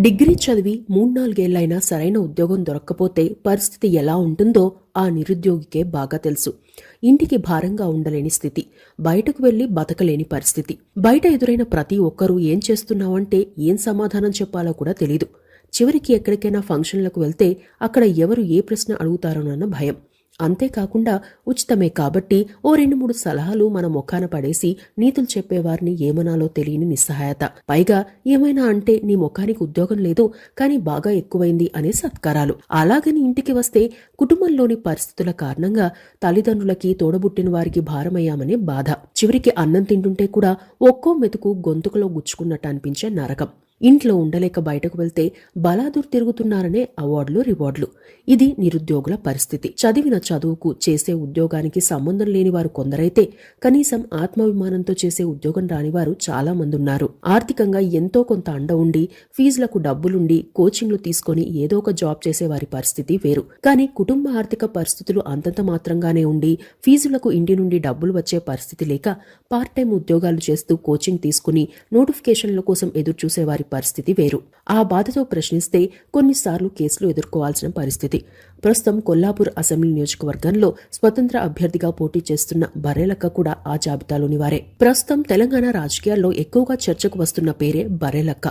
Degree చదివి 3-4 ఏళ్లైనా సరైన ఉద్యోగం దొరక్కపోతే పరిస్థితి ఎలా ఉంటుందో ఆ నిరుద్యోగికే బాగా తెలుసు. ఇంటికి భారంగా ఉండలేని స్థితి, బయటకు వెళ్లి బతకలేని పరిస్థితి. బయట ఎదురైన ప్రతి ఒక్కరూ ఏం చేస్తున్నావంటే ఏం సమాధానం చెప్పాలో కూడా తెలీదు. చివరికి ఎక్కడికైనా ఫంక్షన్లకు వెళ్తే అక్కడ ఎవరు ఏ ప్రశ్న అడుగుతారోనన్న భయం. అంతేకాకుండా ఉచితమే కాబట్టి ఓ 2-3 సలహాలు మన ముఖాన పడేసి నీతులు చెప్పేవారిని ఏమనాలో తెలియని నిస్సహాయత. పైగా ఏమైనా అంటే నీ ముఖానికి ఉద్యోగం లేదు కానీ బాగా ఎక్కువైంది అనే సత్కారాలు. అలాగని ఇంటికి వస్తే కుటుంబంలోని పరిస్థితుల కారణంగా తల్లిదండ్రులకి తోడబుట్టిన వారికి భారమయ్యామనే బాధ. చివరికి అన్నం తింటుంటే కూడా ఒక్కో మెతుకు గొంతుకులో గుచ్చుకున్నట్టు అనిపించే నరకం. ఇంట్లో ఉండలేక బయటకు వెళ్తే బలాదూర్ తిరుగుతున్నారనే అవార్డులు రివార్డులు. ఇది నిరుద్యోగుల పరిస్థితి. చదివిన చదువుకు చేసే ఉద్యోగానికి సంబంధం లేని వారు కొందరైతే కనీసం ఆత్మాభిమానంతో చేసే ఉద్యోగం రానివారు చాలా మంది ఉన్నారు. ఆర్థికంగా ఎంతో కొంత అండ ఉండి ఫీజులకు డబ్బులుండి కోచింగ్లు తీసుకొని ఏదో ఒక జాబ్ చేసే వారి పరిస్థితి వేరు. కానీ కుటుంబ ఆర్థిక పరిస్థితులు అంతంత మాత్రంగానే ఉండి ఫీజులకు ఇంటి నుండి డబ్బులు వచ్చే పరిస్థితి లేక పార్ట్ టైం ఉద్యోగాలు చేస్తూ కోచింగ్ తీసుకుని నోటిఫికేషన్ల కోసం ఎదురు చూసేవారి పరిస్థితి వేరు. ఆ బాధతో ప్రశ్నిస్తే కొన్నిసార్లు కేసులు ఎదుర్కోవాల్సిన పరిస్థితి. ప్రస్తుతం కొల్లాపూర్ అసెంబ్లీ నియోజకవర్గంలో స్వతంత్ర అభ్యర్థిగా పోటీ చేస్తున్న బర్రెలక్క కూడా ఆ జాబితాలోని వారే. ప్రస్తుతం తెలంగాణ రాజకీయాల్లో ఎక్కువగా చర్చకు వస్తున్న పేరే బర్రెలక్క.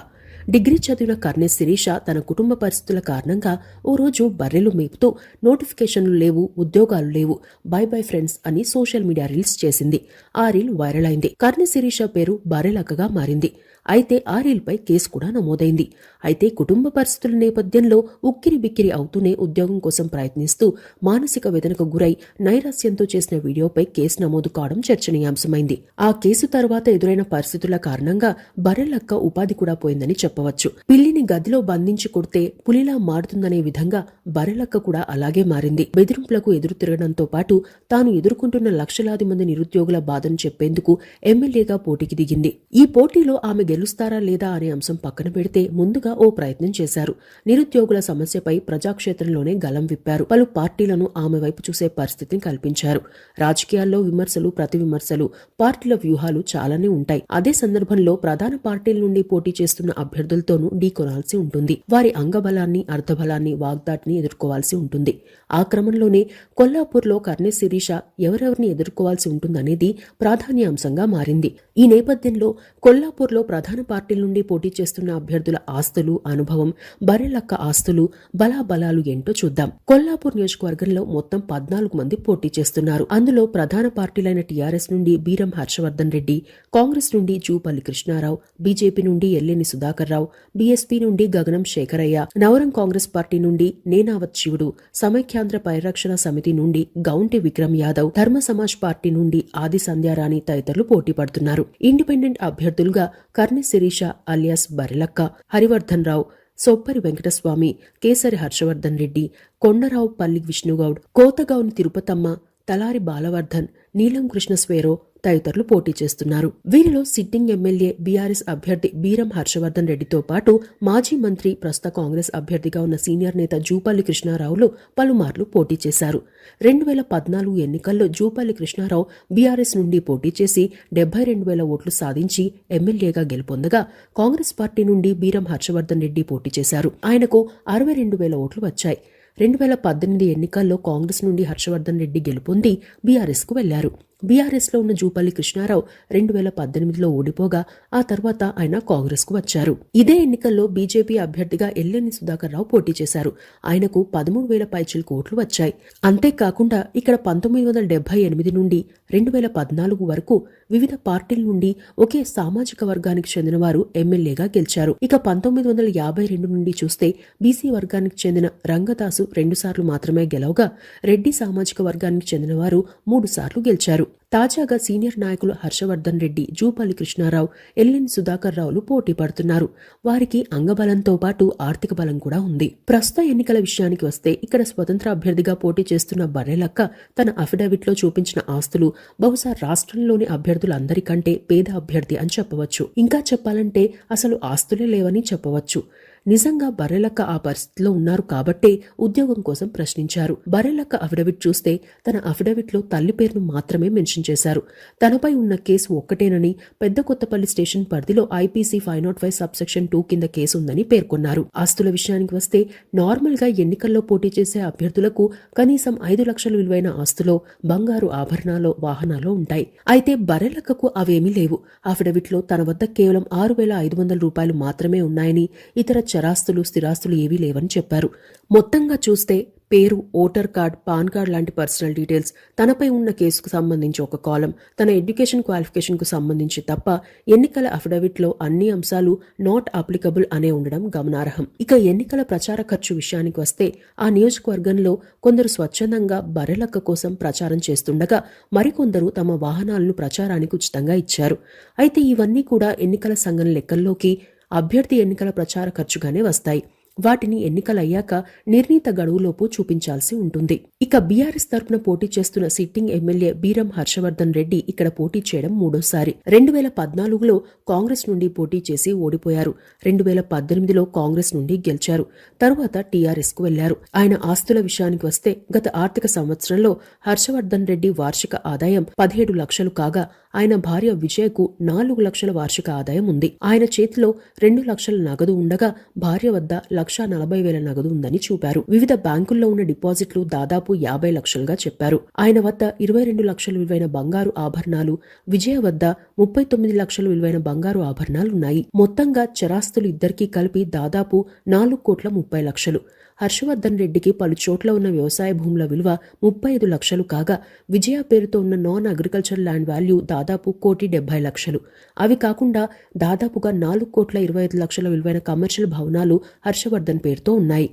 డిగ్రీ చదివిన కర్నె శిరీష తన కుటుంబ పరిస్థితుల కారణంగా ఓ రోజు బర్రెలు మేపుతూ నోటిఫికేషన్లు లేవు, ఉద్యోగాలు లేవు, బై బై ఫ్రెండ్స్ అని సోషల్ మీడియా రీల్స్ చేసింది. ఆ రీల్ వైరల్ అయింది. కర్నె శిరీష పేరు బర్రెలక్కగా మారింది. అయితే ఆ రీల్పై కేసు కూడా నమోదైంది. అయితే కుటుంబ పరిస్థితుల నేపథ్యంలో ఉక్కిరి బిక్కిరి అవుతూనే ఉద్యోగం కోసం ప్రయత్నిస్తూ మానసిక వేదనకు గురై నైరాస్యంతో చేసిన వీడియోపై కేసు నమోదు కావడం చర్చనీయాంశమైంది. ఆ కేసు తర్వాత ఎదురైన పరిస్థితుల కారణంగా బర్రెలక్క ఉపాధి కూడా పోయిందని చెప్పవచ్చు. పిల్లిని గదిలో బంధించి కొడితే పులిలా మారుతుందనే విధంగా బర్రెలక్క కూడా అలాగే మారింది. బెదిరింపులకు ఎదురు తిరగడంతో పాటు తాను ఎదుర్కొంటున్న లక్షలాది మంది నిరుద్యోగుల బాధను చెప్పేందుకు ఎమ్మెల్యేగా పోటీకి దిగింది. ఈ పోటీలో ఆమె గెలుస్తారా లేదా అనే అంశం పక్కన పెడితే ముందుగా ఓ ప్రయత్నం చేశారు. నిరుద్యోగుల సమస్యపై ప్రజాక్షేత్రంలోనే గలం విప్పారు. పలు పార్టీలను ఆమె వైపు చూసే పరిస్థితిని కల్పించారు. రాజకీయాల్లో విమర్శలు, ప్రతి విమర్శలు, పార్టీల వ్యూహాలు చాలానే ఉంటాయి. అదే సందర్భంలో ప్రధాన పార్టీల నుండి పోటీ చేస్తున్న అభ్యర్థులతోనూ ఢీకొనాల్సి ఉంటుంది. వారి అంగబలాన్ని, అర్ధబలాన్ని, వాగ్దాటిని ఎదుర్కోవాల్సి ఉంటుంది. ఆ క్రమంలోనే కొల్లాపూర్లో కర్నె శిరీష ఎవరెవరిని ఎదుర్కోవాల్సి ఉంటుందనేది ప్రాధాన్యాంశంగా మారింది. ఈ నేపథ్యంలో కొల్లాపూర్లో ప్రధాన పార్టీల నుండి పోటీ చేస్తున్న అభ్యర్థుల ఆస్తులు, అనుభవం, బర్రెలక్క ఆస్తులు, బలాబలాలు ఏంటో చూద్దాం. కొల్లాపూర్ నియోజకవర్గంలో మొత్తం 14 మంది పోటీ చేస్తున్నారు. అందులో ప్రధాన పార్టీలైన టీఆర్ఎస్ నుండి బీరం హర్షవర్ధన్ రెడ్డి, కాంగ్రెస్ నుండి జూపల్లి కృష్ణారావు, బీజేపీ నుండి ఎల్లేని సుధాకర్ రావు, బీఎస్పీ నుండి గగనం శేఖరయ్య, నవరం కాంగ్రెస్ పార్టీ నుండి నేనావత్ శివుడు, సమైక్యాంధ్ర పరిరక్షణ సమితి నుండి గౌంటి విక్రమ్ యాదవ్, ధర్మ సమాజ్ పార్టీ నుండి ఆది సంధ్యారాణి తదితరులు పోటీ పడుతున్నారు. ఇండిపెండెంట్ అభ్యర్థులుగా కర్నె శిరీష అలియాస్ బర్రెలక్క, హరివర్ధన్ రావు, సొప్పరి వెంకటస్వామి, కేసరి హర్షవర్ధన్ రెడ్డి, కొండరావు పల్లి విష్ణుగౌడ్, కోతగౌని తిరుపతమ్మ, తలారి బాలవర్ధన్, నీలం కృష్ణస్వేరో తదితరులు పోటీ చేస్తున్నారు. వీరిలో సిట్టింగ్ ఎమ్మెల్యే బీఆర్ఎస్ అభ్యర్థి బీరం హర్షవర్ధన్ రెడ్డితో పాటు మాజీ మంత్రి, ప్రస్తుత కాంగ్రెస్ అభ్యర్థిగా ఉన్న సీనియర్ నేత జూపల్లి కృష్ణారావులు పలుమార్లు పోటీ చేశారు. 2014 ఎన్నికల్లో జూపల్లి కృష్ణారావు బీఆర్ఎస్ నుండి పోటీ చేసి 72,000 ఓట్లు సాధించి ఎమ్మెల్యేగా గెలుపొందగా, కాంగ్రెస్ పార్టీ నుండి బీరం హర్షవర్ధన్ రెడ్డి పోటీ చేశారు. ఆయనకు 62,000 ఓట్లు వచ్చాయి. 2018 ఎన్నికల్లో కాంగ్రెస్ నుండి హర్షవర్ధన్ రెడ్డి గెలుపొంది బీఆర్ఎస్ కు వెళ్లారు. బీఆర్ఎస్ లో ఉన్న జూపల్లి కృష్ణారావు 2018లో ఓడిపోగా ఆ తర్వాత ఆయన కాంగ్రెస్ కు వచ్చారు. ఇదే ఎన్నికల్లో బీజేపీ అభ్యర్థిగా ఎల్లేని సుధాకర్ రావు పోటీ చేశారు. ఆయనకు 13,000 పైచిలకు ఓట్లు వచ్చాయి. అంతేకాకుండా ఇక్కడ 1978 నుండి 2014 వరకు వివిధ పార్టీల నుండి ఒకే సామాజిక వర్గానికి చెందిన వారు ఎమ్మెల్యేగా గెలిచారు. ఇక 1952 నుండి చూస్తే బీసీ వర్గానికి చెందిన రంగదాసు 2 సార్లు మాత్రమే గెలవగా, రెడ్డి సామాజిక వర్గానికి చెందిన వారు 3 సార్లు గెలిచారు. తాజాగా సీనియర్ నాయకులు హర్షవర్ధన్ రెడ్డి, జూపల్లి కృష్ణారావు, ఎల్లేని సుధాకర్ రావులు పోటీ పడుతున్నారు. వారికి అంగబలంతో పాటు ఆర్థిక బలం కూడా ఉంది. ప్రస్తుత ఎన్నికల విషయానికి వస్తే ఇక్కడ స్వతంత్ర అభ్యర్థిగా పోటీ చేస్తున్న బర్రెలక్క తన అఫిడవిట్లో చూపించిన ఆస్తులు బహుశా రాష్ట్రంలోని అభ్యర్థులందరికంటే పేద అభ్యర్థి అని చెప్పవచ్చు. ఇంకా చెప్పాలంటే అసలు ఆస్తులే లేవని చెప్పవచ్చు. నిజంగా బర్రెలక్క ఆ పరిస్థితిలో ఉన్నారు కాబట్టే ఉద్యోగం కోసం ప్రశ్నించారు. బర్రెలక్క అఫిడవిట్ చూస్తే తన అఫిడవిట్లో తల్లి పేరును మాత్రమే మెన్షన్ చేశారు. తనపై ఉన్న కేసు ఒక్కటేనని, పెద్ద కొత్తపల్లి స్టేషన్ పరిధిలో ఐపీసీ 505 సబ్సెక్షన్ 2 కింద కేసు ఉందని పేర్కొన్నారు. ఆస్తుల విషయానికి వస్తే నార్మల్ గా ఎన్నికల్లో పోటీ చేసే అభ్యర్థులకు కనీసం 5 లక్షల విలువైన ఆస్తులో బంగారు ఆభరణాలు, వాహనాలు ఉంటాయి. అయితే బర్రెలక్కకు అవేమీ లేవు. అఫిడవిట్లో తన వద్ద కేవలం 6,500 రూపాయలు మాత్రమే ఉన్నాయని, ఇతర చరాస్తులు, స్థిరాస్తులు ఏవీ లేవని చెప్పారు. మొత్తంగా చూస్తే పేరు, ఓటర్ కార్డ్, పాన్ కార్డ్ లాంటి పర్సనల్ డీటెయిల్స్, తనపై ఉన్న కేసుకు సంబంధించి ఒక కాలం, తన ఎడ్యుకేషన్ క్వాలిఫికేషన్ కు సంబంధించి తప్ప ఎన్నికల అఫిడవిట్లో అన్ని అంశాలు నాట్ అప్లికబుల్ అనే ఉండడం గమనార్హం. ఇక ఎన్నికల ప్రచార ఖర్చు విషయానికి వస్తే ఆ నియోజకవర్గంలో కొందరు స్వచ్ఛందంగా బర్రెలక్క కోసం ప్రచారం చేస్తుండగా మరికొందరు తమ వాహనాలను ప్రచారానికి ఉచితంగా ఇచ్చారు. అయితే ఇవన్నీ కూడా ఎన్నికల సంఘం లెక్కల్లోకి అభ్యర్థి ఎన్నికల ప్రచార ఖర్చుగానే వస్తాయి. వాటిని ఎన్నికలయ్యాక నిర్ణీత గడువులోపు చూపించాల్సి ఉంటుంది. ఇక బీఆర్ఎస్ తరపున పోటీ చేస్తున్న సిట్టింగ్ ఎమ్మెల్యే బీరం హర్షవర్ధన్ రెడ్డి ఇక్కడ పోటీ చేయడం మూడోసారి. 2014లో కాంగ్రెస్ నుండి పోటీ చేసి ఓడిపోయారు. 2018లో కాంగ్రెస్ నుండి గెలిచారు. తరువాత టీఆర్ఎస్ కు వెళ్లారు. ఆయన ఆస్తుల విషయానికి వస్తే గత ఆర్థిక సంవత్సరంలో హర్షవర్ధన్ రెడ్డి వార్షిక ఆదాయం 17 లక్షలు కాగా ఆయన భార్య విజయకు 4 లక్షల వార్షిక ఆదాయం ఉంది. ఆయన చేతిలో 2 లక్షల నగదు ఉండగా భార్య వద్ద 1,40,000 నగదు ఉందని చూపారు. వివిధ బ్యాంకుల్లో ఉన్న డిపాజిట్లు దాదాపు 50 లక్షలుగా చెప్పారు. ఆయన వద్ద 22 లక్షల విలువైన బంగారు ఆభరణాలు, విజయ వద్ద 39 లక్షల విలువైన బంగారు ఆభరణాలు ఉన్నాయి. మొత్తంగా చరాస్తులు ఇద్దరికీ కలిపి దాదాపు 4,30,00,000. హర్షవర్ధన్ రెడ్డికి పలు చోట్ల ఉన్న వ్యవసాయ భూముల విలువ 35 లక్షలు కాగా విజయ పేరుతో ఉన్న నాన్ అగ్రికల్చర్ ల్యాండ్ వాల్యూ దాదాపు 1,70,00,000. అవి కాకుండా దాదాపుగా 4,25,00,000 విలువైన కమర్షియల్ భవనాలు హర్షవర్ధన్ పేరుతో ఉన్నాయి.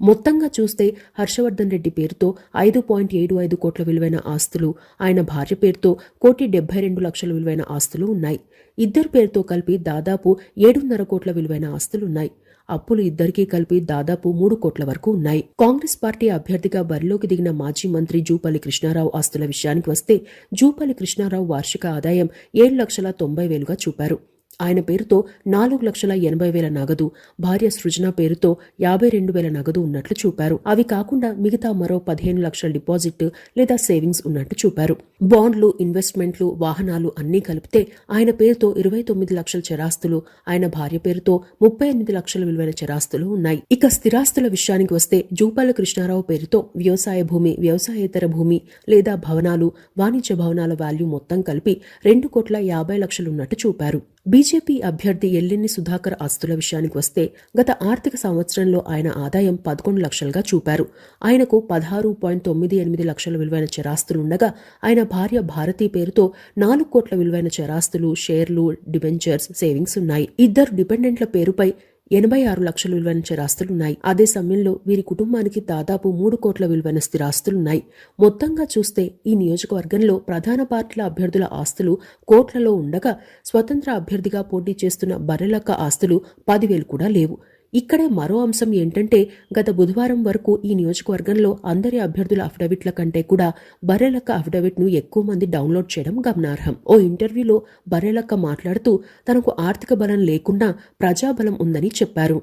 మొత్తంగా చూస్తే హర్షవర్ధన్ రెడ్డి పేరుతో 5.75 కోట్ల విలువైన ఆస్తులు, ఆయన భార్య పేరుతో 1,72,00,000 విలువైన ఆస్తులు ఉన్నాయి. ఇద్దరు పేరుతో కలిపి దాదాపు 7.5 కోట్ల విలువైన ఆస్తులున్నాయి. అప్పులు ఇద్దరికీ కలిపి దాదాపు 3 కోట్ల వరకు ఉన్నాయి. కాంగ్రెస్ పార్టీ అభ్యర్థిగా బరిలోకి దిగిన మాజీ మంత్రి జూపల్లి కృష్ణారావు ఆస్తుల విషయానికి వస్తే జూపల్లి కృష్ణారావు వార్షిక ఆదాయం 7,90,000గా చూపారు. ఆయన పేరుతో 4,80,000 నగదు, భార్య సృజన పేరుతో 52,000 నగదు ఉన్నట్లు చూపారు. అవి కాకుండా మిగతా మరో 15 లక్షల డిపాజిట్ లేదా సేవింగ్స్ ఉన్నట్టు చూపారు. బాండ్లు, ఇన్వెస్ట్మెంట్లు, వాహనాలు అన్నీ కలిపితే ఆయన పేరుతో 29 లక్షల చరాస్తులు, ఆయన భార్య పేరుతో 38 లక్షల విలువైన చరాస్తులు ఉన్నాయి. ఇక స్థిరాస్తుల విషయానికి వస్తే జూపల్లి కృష్ణారావు పేరుతో వ్యవసాయ భూమి, వ్యవసాయేతర భూమి లేదా భవనాలు, వాణిజ్య భవనాల వాల్యూ మొత్తం కలిపి 2,50,00,000 ఉన్నట్టు చూపారు. బీజేపీ అభ్యర్థి ఎల్లిని సుధాకర్ ఆస్తుల విషయానికి వస్తే గత ఆర్థిక సంవత్సరంలో ఆయన ఆదాయం 11 లక్షలుగా చూపారు. ఆయనకు 16.98 లక్షల విలువైన చరాస్తులుండగా ఆయన భార్య భారతి పేరుతో 4 కోట్ల విలువైన చరాస్తులు, షేర్లు, డిబెంచర్స్, సేవింగ్స్ ఉన్నాయి. ఇద్దరు డిపెండెంట్ల పేరుపై 86 లక్షల విలువైన చరాస్తులున్నాయి. అదే సమయంలో వీరి కుటుంబానికి దాదాపు 3 కోట్ల విలువైన స్థిరాస్తులున్నాయి. మొత్తంగా చూస్తే ఈ నియోజకవర్గంలో ప్రధాన పార్టీల అభ్యర్థుల ఆస్తులు కోట్లలో ఉండగా స్వతంత్ర అభ్యర్థిగా పోటీ చేస్తున్న బర్రెలక్క ఆస్తులు 10,000 కూడా లేవు. ఇక్కడే మరో అంశం ఏంటంటే గత బుధవారం వరకు ఈ నియోజకవర్గంలో అందరి అభ్యర్థుల అఫిడవిట్ల కంటే కూడా బర్రెలక్క అఫిడవిట్ ను ఎక్కువ మంది డౌన్లోడ్ చేయడం గమనార్హం. ఓ ఇంటర్వ్యూలో బర్రెలక్క మాట్లాడుతూ తనకు ఆర్థిక బలం లేకున్నా ప్రజాబలం ఉందని చెప్పారు.